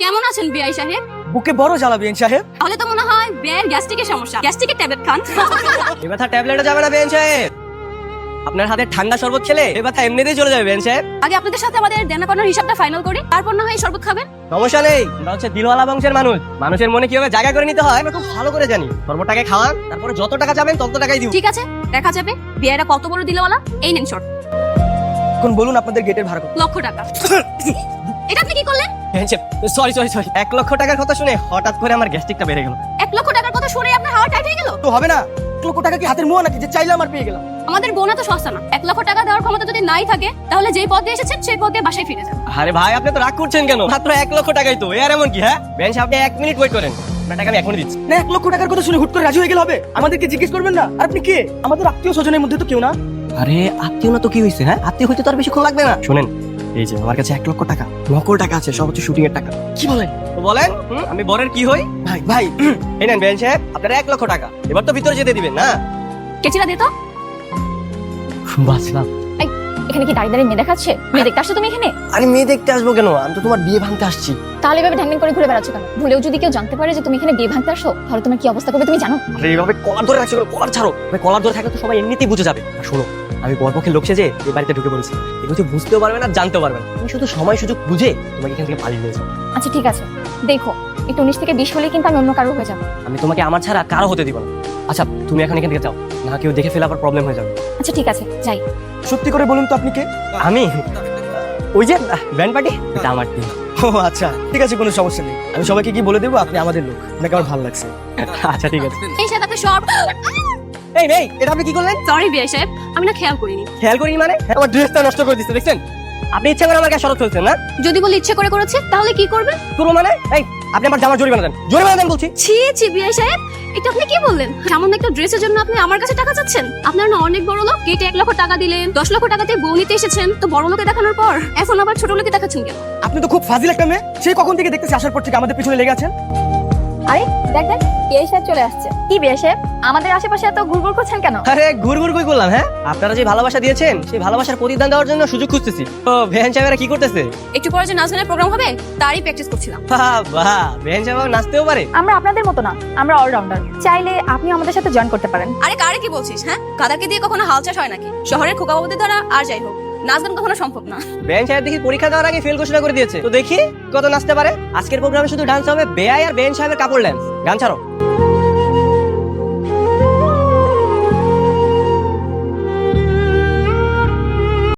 কেমন আছেন বিআই সাহেব? বুকে বড় জ্বালা বিএন সাহেব। তাহলে তো মনে হয় বিআইয়ের গ্যাস্ট্রিকের সমস্যা। গ্যাস্ট্রিকের ট্যাবলেট খান। এ ব্যথা ট্যাবলেটে যাবে না বেন সাহেব, আপনার হাতে ঠান্ডা শরবত খেলে এ ব্যথা এমনিতেই চলে যাবে বেন সাহেব। আগে আপনাদের সাথে আমাদের দেনা পাওনার হিসাবটা ফাইনাল করি, তারপর না হয় এই শরবত খাবেন। সমস্যা নেই, আমরা হচ্ছে দিলওয়ালা বংশের মানুষ, মানুষের মনে কিভাবে জায়গা করে নিতে হয় আমরা খুব ভালো করে জানি। শরবতটাকে খাওয়ান, তারপরে যত টাকা চাবেন তত টাকাই দিব। ঠিক আছে, দেখা যাবে বিআইরা কত বড় দিলওয়ালা। এই নেন শর্ট। এখন বলুন আপনাদের গেটের ভাড়া কত? লক্ষ টাকা। এটা আপনি কি করলেন? সরি 1 লক্ষ টাকার কথা শুনে হঠাৎ করে আমার গ্যাস্ট্রিকটা বেড়ে গেল। 1 লক্ষ টাকার কথা শুনে আপনার হাওয়া টাইট হয়ে গেল? তো হবে না, 1 লক্ষ টাকা কি হাতের মোয়া নাকি যে চাইলাম আর পেয়ে গেলাম? আমাদের বোনা তো সস্তা না। 1 লক্ষ টাকা দেওয়ার ক্ষমতা যদি নাই থাকে তাহলে যেই পথ দিয়ে এসেছেন সেই পথ দিয়ে বাসায় ফিরে যান। আরে ভাই আপনি তো রাগ করছেন কেন? মাত্র 1 লক্ষ টাকাই তো, এর এমন কি? হ্যাঁ বেন সাহেব, আপনি 1 মিনিট ওয়েট করেন, আপনার টাকা আমি এখনই দিচ্ছি। না 1 লক্ষ টাকার কথা শুনে হুট করে রাজি হয়ে গেলে হবে? আমাদেরকে জিজ্ঞেস করবেন না? আর আপনি কে? আমাদের আত্মীয় স্বজনের মধ্যে তো কেউ না। আরে আত্মীয় না তো কি হয়েছে? হ্যাঁ আত্মীয় হইতে তো আর বেশিক্ষণ লাগবে না। শুনেন, এই যে আমার কাছে 1 লক্ষ টাকা, নকল টাকা আছে, সব হচ্ছে শুটিং এর টাকা। কি বলেন তো বলেন, আমি বরের কি হই? ভাই? এই নেন বেন সাহেব, আপনার 1 লক্ষ টাকা। এবার তো ভিতরে যেতে দিবেন না? কেচিরা দে তো। বাঁচলাম। এখানে কি দাঁড়িয়ে দাঁড়িয়ে মেয়ে দেখাচ্ছে? মেয়ে দেখতে আসছো তুমি এখানে? আরে মেয়ে দেখতে আসবো কেন? আমি তো তোমার বিয়ে ভাঙতে আসছি। তাহলে এভাবে ঢ্যাং করে ঘুরে বেড়াচ্ছ কেন? ভুলেও যদি কেউ জানতে পারে যে তুমি এখানে বিয়ে ভাঙতে আসো, তাহলে তোমার কি অবস্থা করবে তুমি জানো? আরে এইভাবে কলার ধরে রাখছো, কলার ছাড়ো। ভাই কলার ধরে থাকলে তো সবাই এমনিতেই বুঝে যাবে। আর শোনো, আমি বরপক্ষের লোক সেজে এই বাড়িতে ঢুকে পড়েছি, এগুলো কিছু বুঝতেও পারবে না, জানতেও পারবে না। তুমি শুধু সময় সুযোগ বুঝে তোমাকে এখান থেকে পালিয়ে নিয়ে যাও। আচ্ছা ঠিক আছে, দেখো একটু 19 থেকে 20 হলে কিন্তু আমি অন্য কারো হয়ে যাবো। আমি তোমাকে আমার ছাড়া কারো হতে দিব না। আচ্ছা তুমি এখন এখান থেকে যাও, না কেউ দেখে ফেলে আবার প্রবলেম হয়ে যাবে। আচ্ছা ঠিক আছে, যাই। সত্যি করে বলুন তো আপনি কে? আমি ওই যে ব্যান্ড পার্টি, এটা আমার টিম। ও আচ্ছা, ঠিক আছে, কোনো সমস্যা নেই। আমি সবাইকে কি বলে দেবো আপনি আমাদের লোক? আপনাকে আমার ভালো লাগছে। আচ্ছা ঠিক আছে। এই সাথে আপনি সব এই নেই, এটা আপনি কি করলেন? সরি বিআই সাহেব, আমি না খেয়াল করিনি। খেয়াল করিনি মানে? আমার ড্রেসটা নষ্ট করে দিচ্ছে, দেখছেন? আপনি ইচ্ছা করে আমার গায়ে শরৎ ফেলছেন না? যদি বলি ইচ্ছে করে করেছে তাহলে কি করবেন? পুরো মানে এই আপনি আমার জামা জরিমানা দেন, জরিমানা দেন বলছি। ছি ছি বিআই সাহেব, এটা আপনি কি বললেন? সামান্য একটা ড্রেসের জন্য আপনি আমার কাছে টাকা চাচ্ছেন? আপনার না অনেক বড় লোক, গেটে 1 লক্ষ টাকা দিলেন, 10 লক্ষ টাকাতে বউ নিতে এসেছেন, তো বড় লোকে দেখানোর পর এখন আবার ছোট লোকে দেখাচ্ছেন কেন? আপনি তো খুব ফাজিল একটা মেয়ে। সেই কখন থেকে দেখতেছি আসার পর থেকে আমাদের পিছনে লেগে আছেন। আরে দেখ দেখ, বিয়ে সাহেব চলে আসছে। কি বিয়ে সাহেব, আমাদের আশেপাশে এত ঘুরঘুর করছেন কেন? আরে ঘুরঘুর কই করলাম? হ্যাঁ আপনারা যে ভালোবাসা দিয়েছেন সেই ভালোবাসার প্রতিদান দেওয়ার জন্য সুযোগ খুঁজতেছি। তো বেহেন সাহেবেরা কি করতেছে? একটু পরে যে নাচগানের প্রোগ্রাম হবে তারই প্র্যাকটিস করছিলাম। বাহ, বেহেন সাহেব নাচতেও পারে? আমরা আপনাদের মতো না, আমরা অলরাউন্ডার। চাইলে আপনি আমাদের সাথে জয়েন করতে পারেন। আরে কারে কি বলছিস? হ্যাঁ, গাদাকে দিয়ে কখনো হাল চাষ হয় নাকি? শহরের খোকা বাবুদের দ্বারা আর যাই হোক নাচ গান কখনো সম্ভব না। বেহেন সাহেব দেখি পরীক্ষা দেওয়ার আগে ফেল ঘোষণা করে দিয়েছে। তো দেখি কত নাচতে পারে। আজকের প্রোগ্রামে শুধু ডান্স হবে, বেয়াই আর বেহেন সাহেবের কাপড় ড্যান্স। গান ছাড়ো।